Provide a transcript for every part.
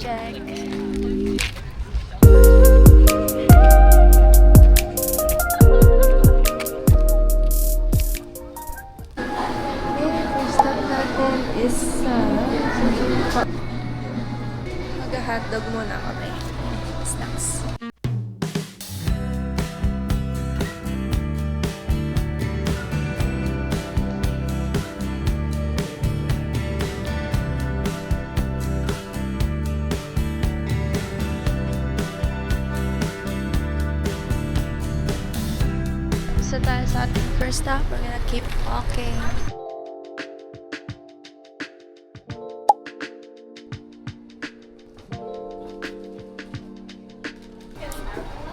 check. First stop natin is mag-hotdog muna kami. Snacks. So tayo sa ating first stop, we're gonna keep walking.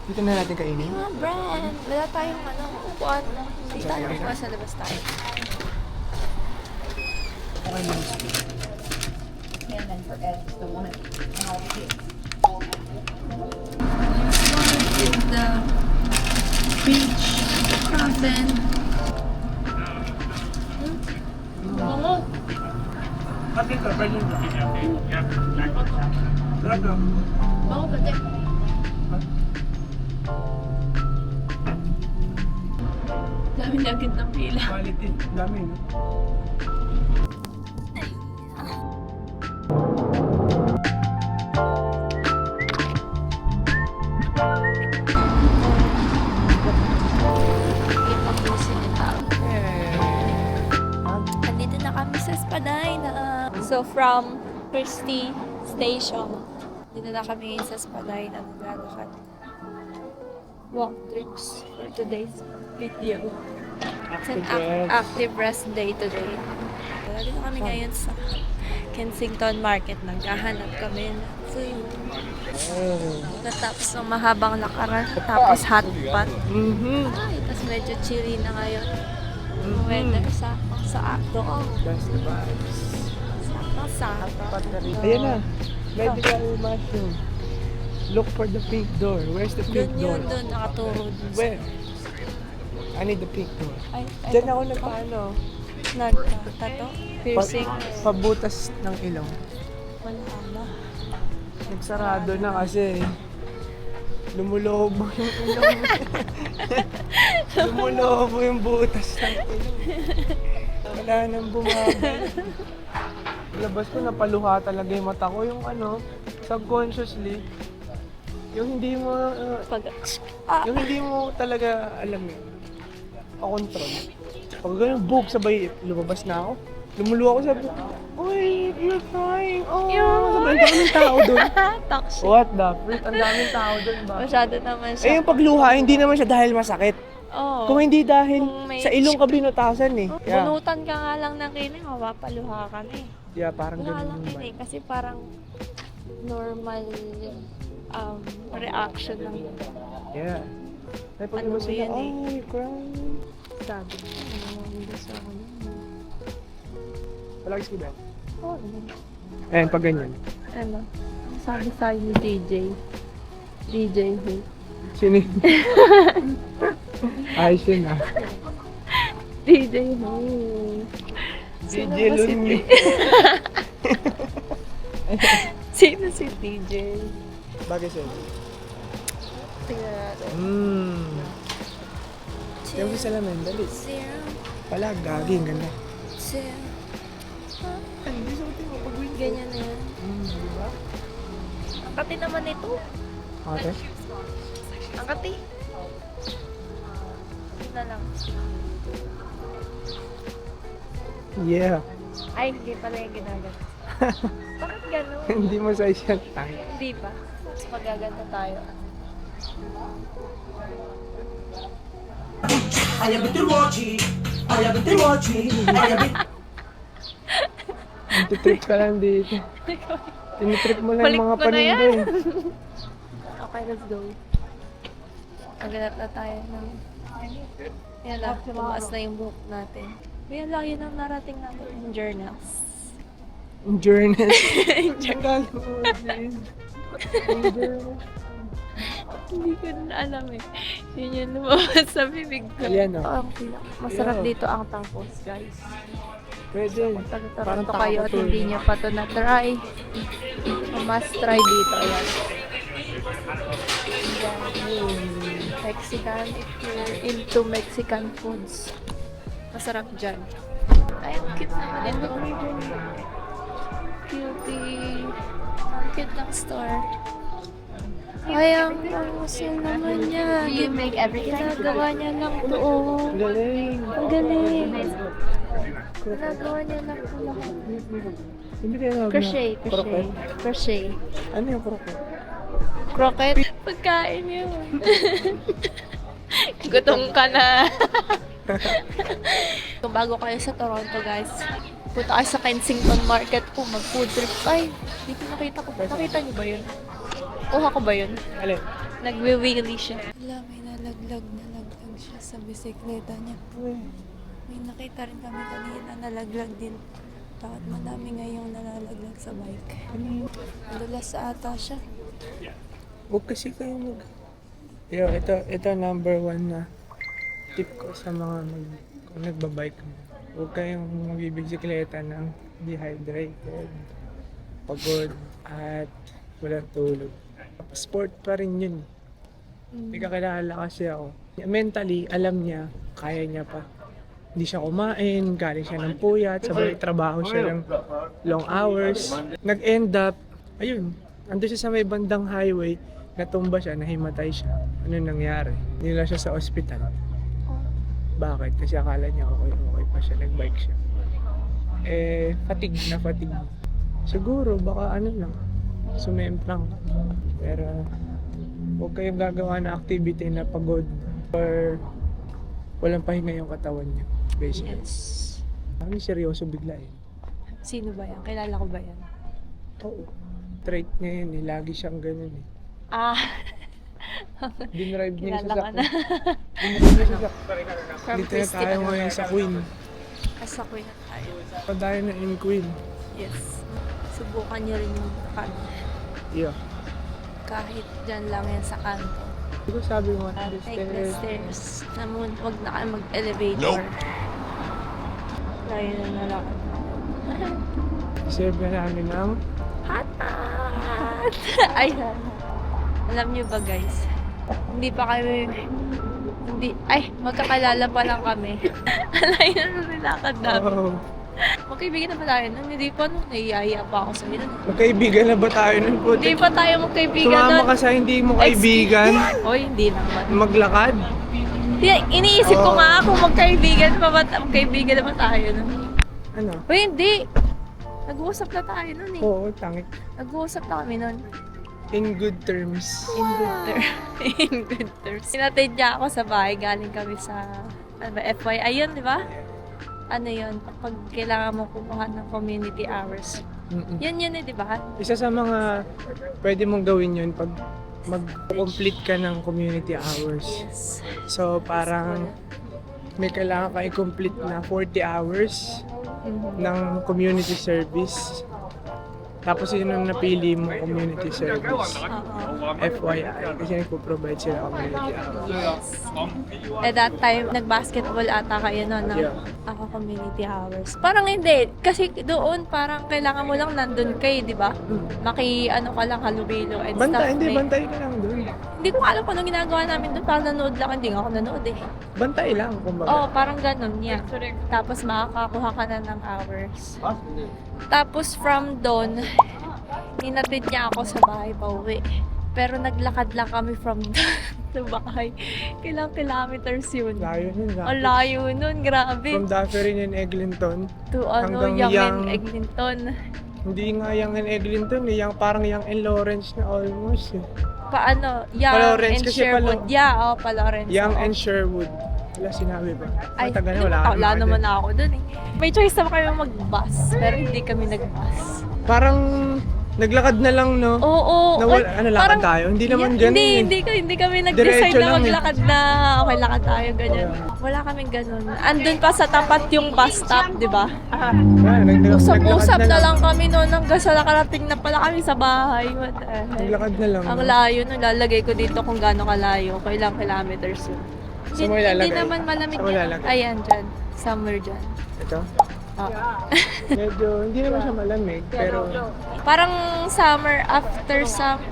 Dito na natin kainin. Mga brand, wala tayong upuan. Hindi tayo upuan sa labas tayo. Okay lang. And then for Ed, it's the one and all the kids. Is the beach cabin. Ating ka, pwede ba? Talaga. Bako pati. Dami na agad ng pila. Quality. Dami, no? Andito na kami sa Spadina. So from Christie Station, dito na kami sa Spadina naglalakad. Walk trips for today's video. It's an active rest day today. Dito kami ngayon sa Kensington Market. Naghahanap kami ng food. Natapos ng mahabang lakaran. Tapos hot pot. Ay, tapos medyo chilly na ngayon. Weather sa akto. That's the vibes. Sakto. Ayan na. Medical mushroom. Look for the pink door. Where's the pink Doon door? yun, doon. Nakaturo dun. Where? I need the pink door. Ay, Diyan ako nagpaano. Nagtato? Piercing? Pabutas ng ilong. Wala na. Nagsarado na kasi lumulobo yung ilong. Lumulobo yung butas ng ilong. Wala nang bumabal. Labas ko, napaluha talaga yung mata ko. Yung subconsciously, yung hindi mo, yung hindi mo talaga alam yun. Pakontrol. Pag ganun, book, sabay, lumabas na ako. Lumuluwa ako, sabi, uy, you're crying. Oh, sabi, ang daming tao doon. Toxic. What the freak? Ang daming tao doon ba? Masyado naman Eh, siya. yung pagluha, hindi naman siya dahil masakit. Oo. Kung hindi dahil Kung may- sa ilong ka binutasan eh. Yeah, Bunutan ka nga lang ng kiling, mapapaluha ka na eh. yeah parang Wala ganun lang yung yun eh, vibe. kasi parang normal reaction lang. Yeah. Ay, pag Ano lumabas sila, yan eh? oh, you're crying. Sabi ko, hindi sa akin. Palagis ko ba? Oo. Ayan, pag ganyan. Ano? Sabi sa'yo ni DJ. DJ who? Sino yun? Ayos yun ah. DJ who? DJ Lungi. Sino si DJ? Bagay sa'yo. Tingnan natin. Yung sa salamin, dali. Zero, Pala, gagi, ang ganda. zero. Ay, hindi suotin mo pag winter. Ganyan na yan. Diba? Ang kati naman ito. Okay. Ang kati. Ito na lang. Yeah. Ay, hindi pala yung ginagamit. Bakit gano'n? Hindi mo size yan. Ay. Hindi ba? Mas magaganda tayo. Nagtitrip ka lang dito. Tinitrip mo lang Balik yung mga mo na paninda yan. eh. Okay, let's go. Magalat na tayo ng... Yan lang, tumaas na yung buhok natin. Yan lang, yun ang narating natin yung journals. Journal. Ang gano'n mo, sis. Journal. Hindi ko na alam eh. Yun yung lumabas sa bibig ko. Ayan o. Ang masarap Yeah. dito ang tacos, guys. Pwede. Parang Toronto kayo at Takapul. hindi nyo pa ito na-try. Must try dito. Ayan. Mexican, if you're into Mexican foods. Masarap dyan. Ay, ang cute naman ito. Cutie. Ang cute ng store. Ay, ang pangusin naman niya. Do you make everything? Ginagawa niya lang to. Oh. Ang galing. Ang galing. Ginagawa niya lang to lahat. Hindi tinawag na. Crochet, crochet. Croquet? Crochet. Ano yung croquet? Croquet? Pagkain yun. Gutom ka na. Kung bago kayo sa Toronto, guys, punta kayo sa Kensington Market po, mag-food trip. Ay, dito nakita ko. Nakita niyo ba yun? Kuha ko ba yun? Alin? Nagwi-wheelie siya. Wala, may nalaglag siya sa bisikleta niya. Uy. May nakita rin kami kanina, nalaglag din. Bakit madami ngayong nalalaglag sa bike? Nadulas ata siya. Huwag kasi kayo mag... Yo, ito number 1 na tip ko sa mga kung nagbabike. Huwag kayong magbibisikleta ng dehydrated, pagod, at walang tulog. Sport pa rin yun. Hindi kakilala kasi ako. Mentally, alam niya, kaya niya pa. Hindi siya kumain, galing siya ng puyat, sabay trabaho siya ng long hours. Nag-end up, ayun, ando siya sa may bandang highway, natumba siya, nahimatay siya. Ano nangyari? Nila siya sa ospital. Bakit? Kasi akala niya okay pa siya, nagbike siya. Fatigue. Siguro, baka ano lang, sumemplang. Pero, huwag kayong gagawa na activity na pagod or walang pahinga yung katawan niyo. Basically. Yes. Kami seryoso bigla eh. Sino ba yan? Kilala ko ba yan? Oo. Trait niya yun eh. Lagi siyang ganun eh. Ah, Dinrive niya yung kilala ka na. sasakyan. Dinrive niya yung sasakyan. From Dito na Christy, tayo ano? ngayon sa Queen. Kasakoy na tayo. Padayo na in Queen. Yes. Subukan niyo rin yung kano. Yeah. Kahit dyan lang yan sa kanto. Di ba sabi mo, Take the stairs. Namun, huwag na kayo mag-elevator. Tayo na nalakad. serve na namin ng Hatat! Ayan. Alam niyo ba guys, hindi pa kami, magkakalala pa lang kami. Alayin na nilakad namin. oh, Magkaibigan na ba tayo nun? Hindi pa nun. Naiiya pa ako sa inyo. magkaibigan na ba tayo nun po? Hindi pa tayo magkaibigan Sumama nun. ka sa hindi mo kaibigan, Oy, hindi naman. maglakad. Iniisip ko nga kung magkaibigan na ba tayo nun. Ano? Uy, hindi. Nag-uusap na tayo nun eh. Oo, tangik. Nag-uusap na kami nun. In good terms. In good terms. In good terms. Sinatid niya ako sa bahay. Galing kami sa FYI yun, di ba? Ano yun? Pag kailangan mo kumuha ng community hours. Mm-mm. Yun eh, di ba? Isa sa mga pwede mong gawin yun pag mag-complete ka ng community hours. Yes. So parang may kailangan ka i-complete na 40 hours ng community service. Tapos yun ang napili mo community service. FYI, kasi nagpo-provide sila community hours. Yes. At that time, nag-basketball ata kayo no? Yeah. Ako community hours. Parang hindi. Kasi doon, parang kailangan mo lang nandun kayo, di ba? Ano ka lang, halubilo and stuff. Hindi, May- bantay ka lang doon. Hindi ko alam kung anong ginagawa namin doon. Parang nanood lang. Hindi nga ako nanood eh. Bantay lang, kumbaga. Oo, parang ganun, yeah. Tapos makakakuha ka na ng hours. Tapos from doon, hinatid niya ako sa bahay pa uwi. Pero naglakad lang kami from sa bahay. Ilang kilometers yun. Layo nun, Ang layo nun, grabe. From Dufferin and Eglinton. To hanggang Young Yang- and Eglinton. Hindi nga Young and Eglinton, parang Young and Lawrence na almost. Paano? Young Palawrence and kasi Sherwood. Palawrence. Young oo. and Sherwood. Wala sinabi ba? Ay, Matagal na, wala ka naman din. ako dun eh. May choice naman kami mag-bus, pero hindi kami nag-bus. Parang naglakad na lang, no? Oo. Ano, lakad tayo? Hindi naman ganun eh. Hindi kami nag-decide Diretso na lang eh. maglakad na okay, lakad tayo, ganyan. Wala kaming ganun. Andun pa sa tapat yung bus stop, di ba? Usap-usap na lang kami noon hanggang sa nakarating na pala kami sa bahay. What the heck? Naglakad na lang. Ang no? layo nun, lalagay ko dito kung gaano kalayo, kung ilang kilometers yun. Saan mo Hindi ilalagay? naman malamig Saan mo yan. ilalagay? Ayan, dyan. Somewhere dyan. Ito? Medyo, hindi naman siya malamig, pero Parang summer after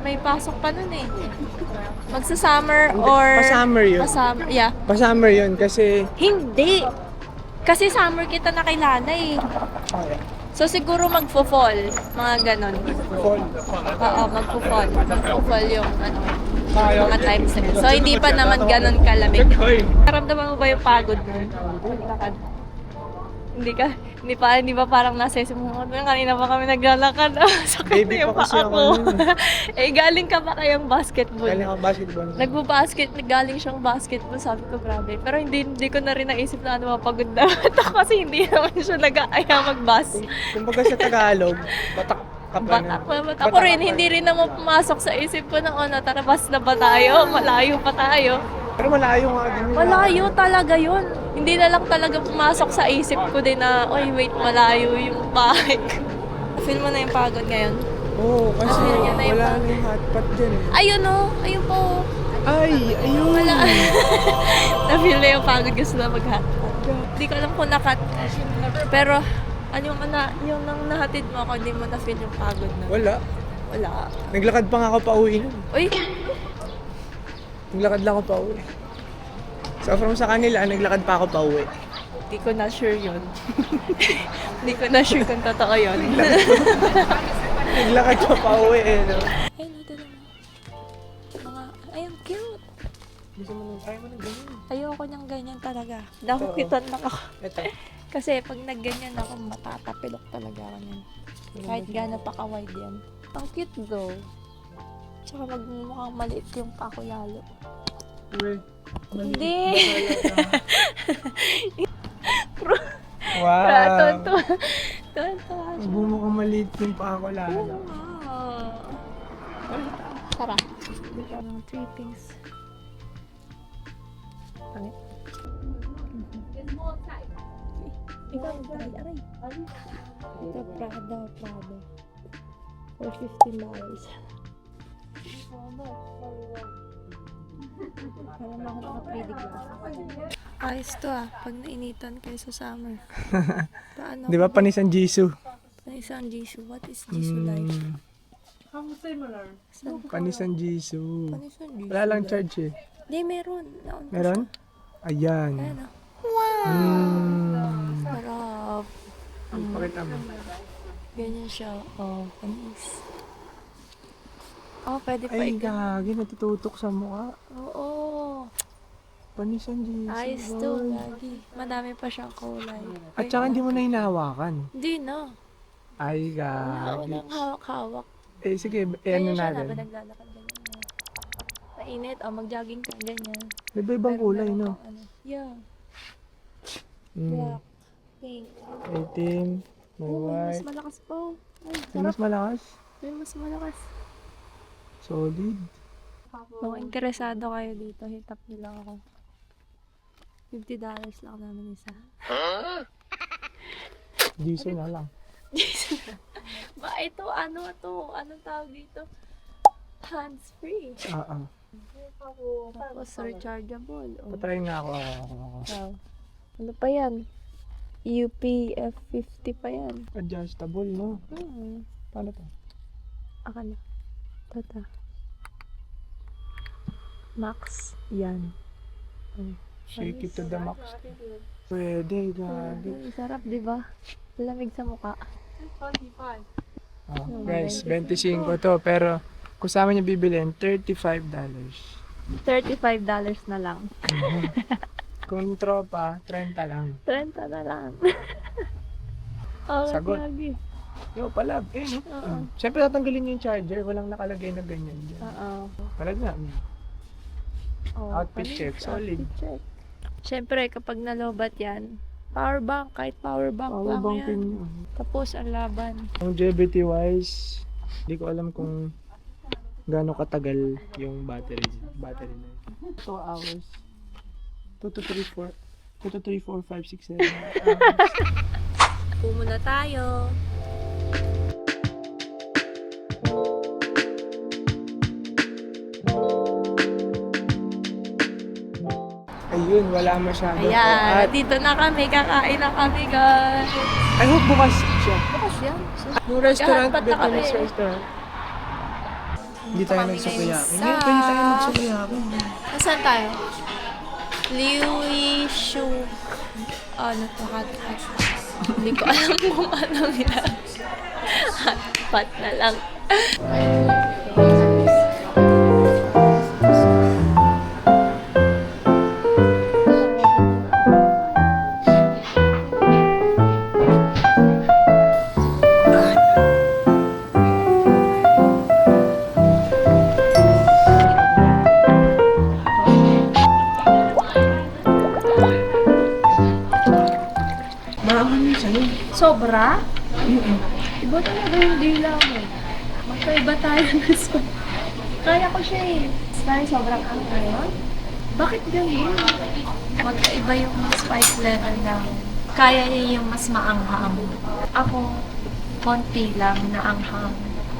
may pasok pa nun eh. Magsa-summer or... pa-summer yun. Pa-summer, yeah. Pa-summer yun kasi, Hindi. Kasi summer kita nakilala eh. okay, So siguro magfo-fall, mga ganon. fall. Oo, magfo-fall. Magfo-fall yung mga times na yun. So hindi pa naman ganon kalamig. Naramdaman mo ba yung pagod mo? Naglakad. Hindi ba parang nasa isip mo, kanina pa kami naglalakad. Sakit Baby na yung pa kasi paa ako ko. nun Galing ka ba kayang basketball? Galing ako basketball. Galing siyang basketball, sabi ko grabe. Pero hindi ko na rin naisip na mapagod na ako kasi hindi naman siya nag-aaya mag-bus. Kumbaga sa Tagalog, batak ka pa na. Batak. Ako rin, hindi rin naman pumasok sa isip ko na tara bus na ba tayo? Malayo pa tayo. Pero malayo nga din yun. Malayo talaga yun. Hindi na lang talaga pumasok sa isip ko din na, oy wait, malayo yung bike. Feel mo na yung pagod ngayon? Oo, kasi Feel niya na yung wala pagod. na yung hotpot dyan eh. Ayun ayun po. Ay, ayun. Wala. Na-feel na yung pagod, gusto na mag-hotpot. Hindi ko alam kung nakat. Pero, yung nang nahatid mo ako, hindi mo na-feel yung pagod na. Wala. Wala. Naglakad pa nga ako pa uwi nun. Uy, Naglakad lang ako pa uwi. So from sa kanila, naglakad pa ako pa uwi. hindi ko na sure yun. Hindi ko na sure kung totoo yun. Naglakad pa pa uwi eh, no? Ay, dito naman. Ayun, cute. Gusto mo nung, ayaw mo nang ganyan. Ayoko niyang ganyan talaga. Nakukitan lang ako. Ito. Kasi pag nagganyan ako, matatapilok talaga ako niyan. Kahit gano'n pa ka-wide yan. Ang cute though. Tsaka magmukhang maliit yung pako lalo. Uy. Hindi! Wow. Tuwan-tuwa siya. Bumukhang maliit yung pa ako lalo. Wow. Tara. Dito ang trippings. Pangit. Ikaw, aray. Ito, Prada. For $15. Parang ako naka-3D glass. Ayos to pag nainitan kayo sa summer. Paano? Di ba Panisan Jisoo? Isang Jisoo. What is Jisoo like? Saan? Panisan Jisoo. Panisan Jisoo. Wala lang charge eh. Hindi, meron. Naon ko Meron? siya. Ayan. Ayan Wow! Sarap. Pakita mo. Ganyan siya. Panis. Pwede pa Ay, ikaw. gagi. Natututok sa mukha. Oo. Panisan Jisoo. Ayos to, lagi. Madami pa siyang kulay. At saka hindi mo na hinahawakan. Hindi na. Ay, Wala gagi. nang hawak-hawak. Eh, sige. Ano Ganyan siya natin? na, naglalakad ganyan. Mainit, mag-jogging ka, ganyan. May iba-ibang kulay, meron no? pang Yeah. Mm. Black. Pink. Itim. May May mas white. malakas pa. Ay, May sarap. mas malakas. May mas malakas. Solid. Kung interesado kayo dito, hit up nyo lang ako. $50 lang naman isa. Jisoo na lang. Ba, ito, anong tawag dito? Hands-free. Tapos rechargeable. Patry nga ako. Wow. Ano pa yan? UPF50 pa yan. Adjustable, no? Paano to? Akan na. Tata. Max. Yan. Shake it to the max. Pwede, gagi. Ay, sarap, di ba? Lamig sa mukha. Guys, 25 to. Pero, kung sa amin yung bibilin, $35. $35 na lang. Kung tropa, 30 lang. 30 na lang. Sagot. Lagi. Yo, palab. No? Oo. Siyempre, tatanggalin yung charger. Walang nakalagay na ganyan dyan. Oo. Palag na. Oh, Outfit check, solid. Outfit check. Siyempre, kapag nalobat yan, power bank, kahit power bank Power lang banking yan. yun. Tapos, ang laban. Longevity wise, hindi ko alam kung gaano katagal yung battery life. 2 hours. 2 to 3, 4, 5, 6, 7 hours. Pumuna tayo. Ayun. yun, wala masyado. Ayan, At, dito na kami, kakain na kami, guys. I hope bukas siya. Bukas yan. Yung restaurant, Kahapat na kami. Vietnamese restaurant. Hindi tayo Kami nagsukuyaki. ngayon Hindi, sa- pwede tayo nagsukuyaki. Nasaan tayo? Liu Shu. Ano to? Hot pot. Hindi ko alam kung ano nila. Hot pot na lang. Maaman yun sa'yo. Sobra? Iba talaga yung dila mo. Magkaiba tayo na Kaya ko siya eh. Dahil sobrang ano ngayon? Bakit ganyan? Magkaiba yung spice level na kaya niya yung mas maanghang. Ako, konti lang na anghang.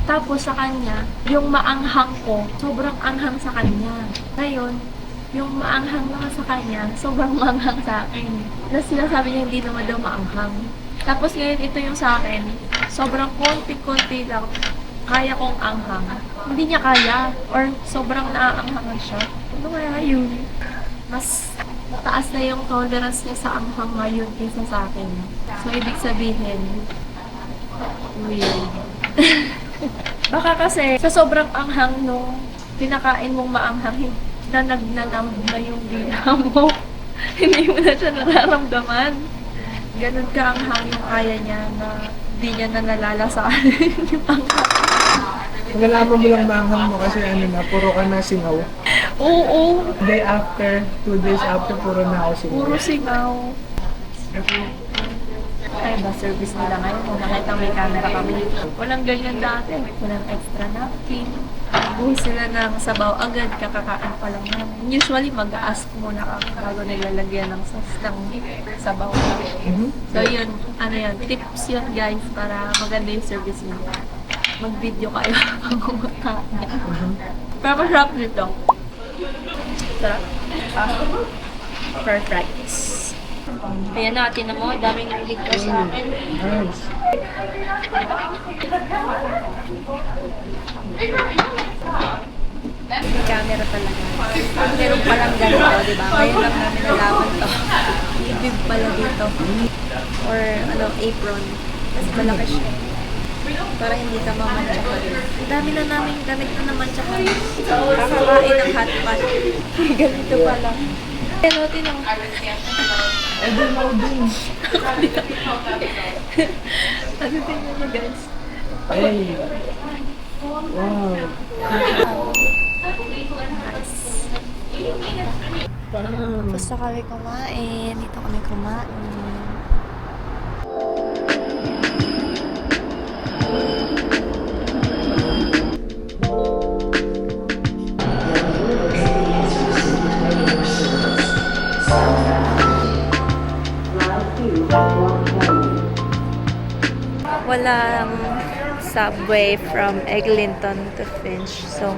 Tapos sa kanya, yung maanghang ko, sobrang anghang sa kanya. Ngayon, yung maanghang naman sa kanya, sobrang maanghang sa akin. Na sinasabi niya hindi naman daw maanghang. Tapos ngayon, ito yung sa akin, sobrang konti-konti lang, kaya kong anghang. Hindi niya kaya, or sobrang naaanghangan siya. Ano kaya yun? Mas mataas na yung tolerance niya sa anghang ngayon kaysa sa akin. So, ibig sabihin, weird. Baka kasi, sa sobrang anghang nung pinakain mong maanghang, nanamnam na yung dila mo. Hindi mo na siya nararamdaman. Ganun ka anghang yung kaya niya na hindi niya na nalalasahan yung anghang. Nalaman mo lang maanghang mo kasi ano na, puro ka na singaw. Oo, Day after, 2 days after, puro na ako singaw. puro singaw. Ay ba, service nila ngayon. Kung nakita may camera kami. Walang ganyan dati. Walang extra napkin. Buhos sila ng sabaw agad, kakakain pa lang namin. Usually, mag-ask muna kami bago nilalagyan ng sauce ng sabaw. So yun, ano yun, tips yun guys para maganda yung service nyo. Mag-video kayo pag kumakain. Pero masarap nito. Sarap. Perfect. Ayan na, tinan mo, daming request sa akin. Nice. May camera talaga. Meron palang ganito, di ba? Ngayon lang namin nalaman to. Ibib pala dito. Or ano, apron. Mas malaki siya. Para hindi ka mamantsa pa rin. Dami na namin gamit na namantsa pa rin. Kakakain ng hot pot. May ganito pala. Ano, tinan mo. Ano tingnan mo guys? Hey. Wow. Basta kami kumain. Dito kami kumain. Walang subway from Eglinton to Finch. So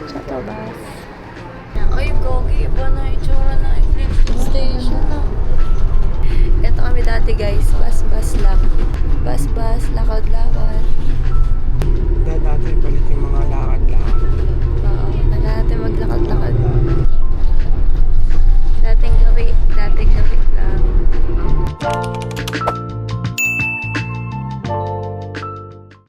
shuttle bus. Ay, gogi. Iba na yung tsura ng Eglinton Station na. Ito kami dati guys. Bus lang. Bus, lakad-lakad.